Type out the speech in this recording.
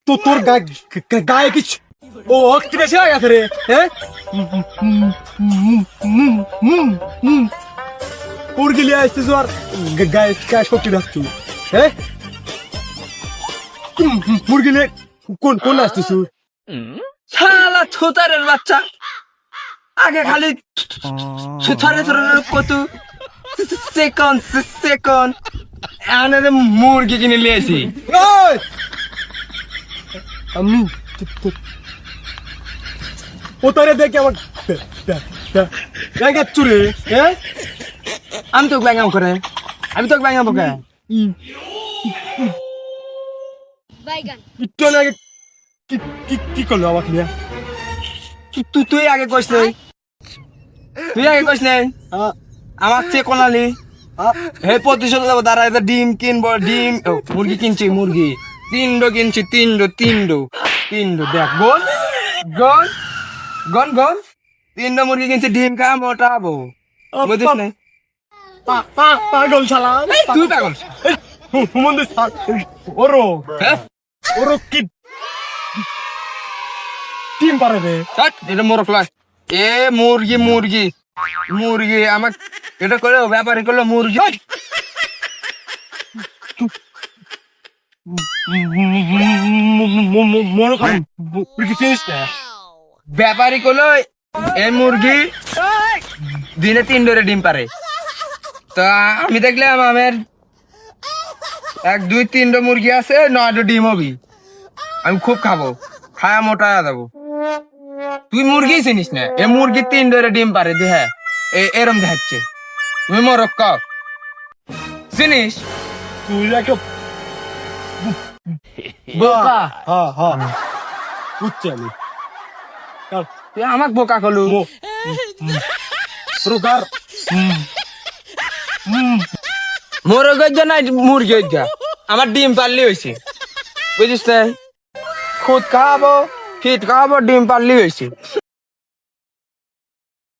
তোর গায়ে কিছু ও অক্তি বেশি হয়ে গেছে রে হ্যাঁ মুরগি লিয়ে আসছিস আর গায়ে গায়ে শক্তি রাখছু হ্যাঁ মুরগি লিয়ে কোন কোন আসছিস শালা ছোতারের বাচ্চা আগে খালি ছুতারে ছুতারে কত সেকন্ড সেকন্ড এনে মুরগি কিনে লিয়েছি আমি ওতারে দেখে আমার জায়গা চুরে হ্যাঁ আমি তোকে ব্যাঙ্গাম করে আমি তোকে ব্যাঙ্গাম কে বাইগান একটু আগে কি করলো আমাকে নিয়ে তুই আগে কইস নাই তুই আগে কইস নাই আমার চেয়ে কোনালি হে প্রতিশোধ দেবো দাঁড়া এটা ডিম কিনবো ডিম মুরগি কিনছি মুরগি তিনডো কিনছি তিনডো দেখ গন গন গন গন তিনডো মুরগি কিনছি ডিম খা মোটা হবো বুঝিস নাই পাগল শালা তুই পাগল হুমন্দে ওরো হ্যাঁ ওরো কি টিম পারে রে এটা মোর ফ্লাস এ মুরগি মুরগি মুরগি আমার এটা করে ব্যাপারী করলো মুরগি মনে করেন মুরগি চিনিস না ব্যাপারী করলো এই মুরগি দিনে 3 ডিম পারে তো আমি দেখলাম আমার 1 2 3 মুরগি আছে 9 ডিম হবি আমি খুব খাবো খায়া মোটা যাবো তুই মুরগি চিনিস না এ মুরগি 3 ডিম পারে দে হ্যাঁ এরম দেখাচ্ছে তুমি মরক চিনিস তুই একটা বোকা হ্যাঁ বুঝছি আমি তুই আমাকে বোকা করলু রোগার মোরগ নাই মুরগি আমার ডিম পারলি হয়েছে বুঝিস তাই খুদ খাওয়াবো ফিট খাওয়াবো ডিম পারলি হয়েছে